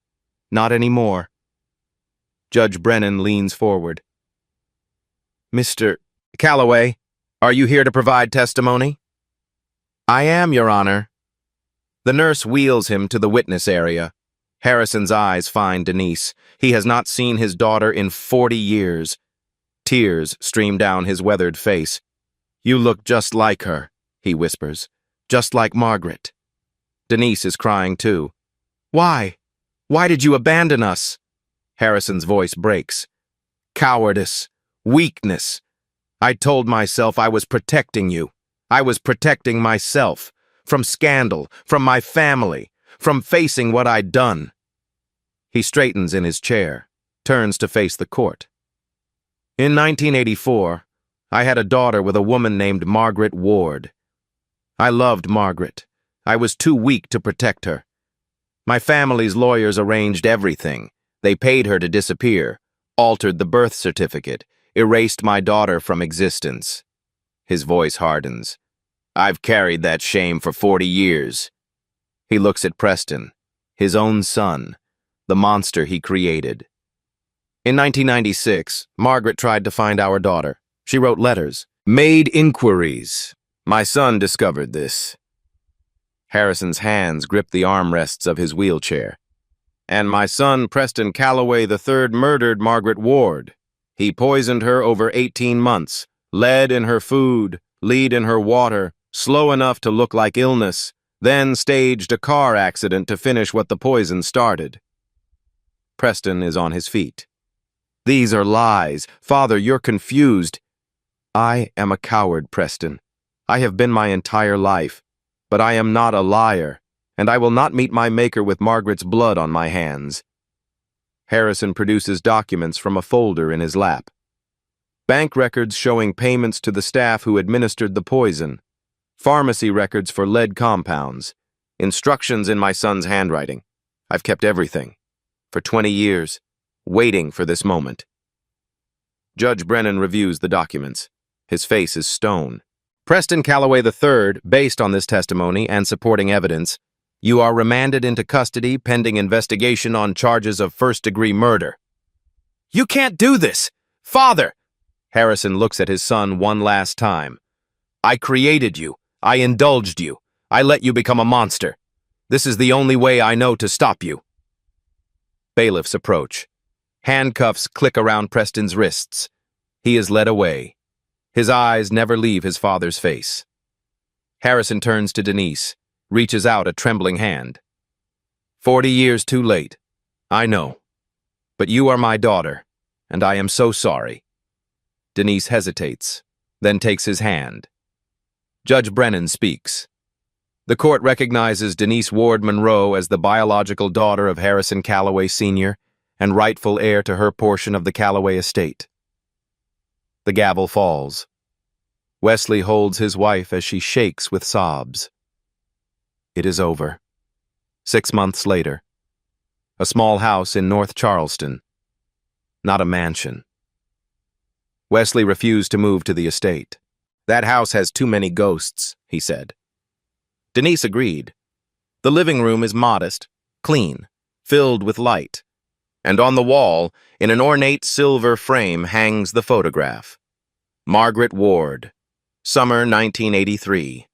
Not anymore. Judge Brennan leans forward. Mr. Calloway, are you here to provide testimony? I am, Your Honor. The nurse wheels him to the witness area. Harrison's eyes find Denise. He has not seen his daughter in 40 years. Tears stream down his weathered face. You look just like her, he whispers. Just like Margaret. Denise is crying too. Why? Why did you abandon us? Harrison's voice breaks. Cowardice. Weakness. I told myself I was protecting you. I was protecting myself. From scandal. From my family. From facing what I'd done. He straightens in his chair, turns to face the court. In 1984, I had a daughter with a woman named Margaret Ward. I loved Margaret. I was too weak to protect her. My family's lawyers arranged everything. They paid her to disappear, altered the birth certificate, erased my daughter from existence. His voice hardens. I've carried that shame for 40 years. He looks at Preston, his own son, the monster he created. In 1996, Margaret tried to find our daughter. She wrote letters, made inquiries. My son discovered this. Harrison's hands gripped the armrests of his wheelchair. And my son, Preston Calloway III, murdered Margaret Ward. He poisoned her over 18 months, lead in her food, lead in her water, slow enough to look like illness, then staged a car accident to finish what the poison started. Preston is on his feet. These are lies. Father, you're confused. I am a coward, Preston. I have been my entire life, but I am not a liar, and I will not meet my maker with Margaret's blood on my hands. Harrison produces documents from a folder in his lap. Bank records showing payments to the staff who administered the poison, pharmacy records for lead compounds, instructions in my son's handwriting. I've kept everything. For 20 years, waiting for this moment. Judge Brennan reviews the documents. His face is stone. Preston Calloway III, based on this testimony and supporting evidence, you are remanded into custody pending investigation on charges of first-degree murder. You can't do this! Father! Harrison looks at his son one last time. I created you. I indulged you. I let you become a monster. This is the only way I know to stop you. Bailiffs approach. Handcuffs click around Preston's wrists. He is led away. His eyes never leave his father's face. Harrison turns to Denise, reaches out a trembling hand. 40 years too late. I know. But you are my daughter, and I am so sorry. Denise hesitates, then takes his hand. Judge Brennan speaks. The court recognizes Denise Ward Monroe as the biological daughter of Harrison Calloway Sr. and rightful heir to her portion of the Calloway estate. The gavel falls. Wesley holds his wife as she shakes with sobs. It is over. 6 months later. A small house in North Charleston. Not a mansion. Wesley refused to move to the estate. That house has too many ghosts, he said. Denise agreed. The living room is modest, clean, filled with light. And on the wall, in an ornate silver frame, hangs the photograph. Margaret Ward, summer 1983.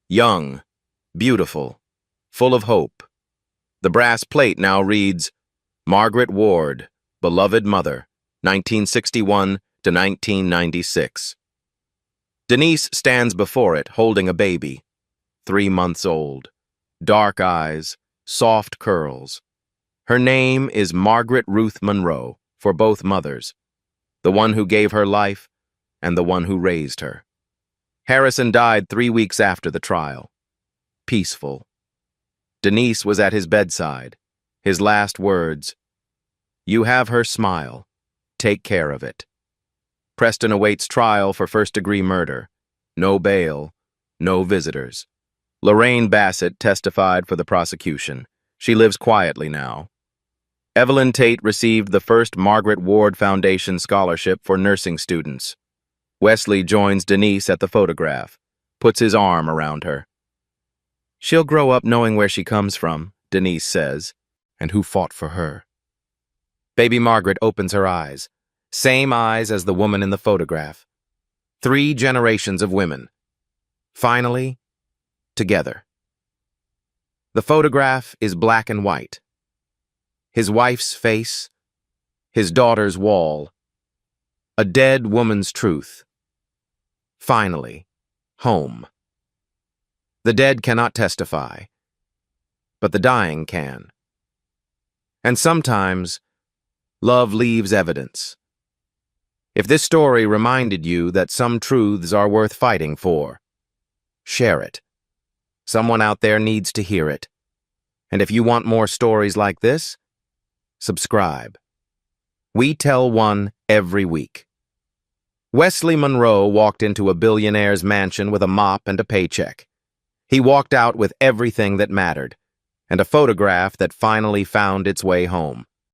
Young, beautiful, full of hope. The brass plate now reads, Margaret Ward, beloved mother, 1961 to 1996. Denise stands before it, holding a baby, 3 months old, dark eyes, soft curls. Her name is Margaret Ruth Monroe, for both mothers, the one who gave her life and the one who raised her. Harrison died 3 weeks after the trial. Peaceful. Denise was at his bedside. His last words, "You have her smile. Take care of it." Preston awaits trial for first-degree murder. No bail, no visitors. Lorraine Bassett testified for the prosecution. She lives quietly now. Evelyn Tate received the first Margaret Ward Foundation scholarship for nursing students. Wesley joins Denise at the photograph, puts his arm around her. She'll grow up knowing where she comes from, Denise says, and who fought for her. Baby Margaret opens her eyes, same eyes as the woman in the photograph. 3 generations of women. Finally, together. The photograph is black and white. His wife's face, his daughter's wall. A dead woman's truth. Finally, home. The dead cannot testify, but the dying can. And sometimes, love leaves evidence. If this story reminded you that some truths are worth fighting for, share it. Someone out there needs to hear it. And if you want more stories like this, subscribe. We tell one every week. Wesley Monroe walked into a billionaire's mansion with a mop and a paycheck. He walked out with everything that mattered, and a photograph that finally found its way home.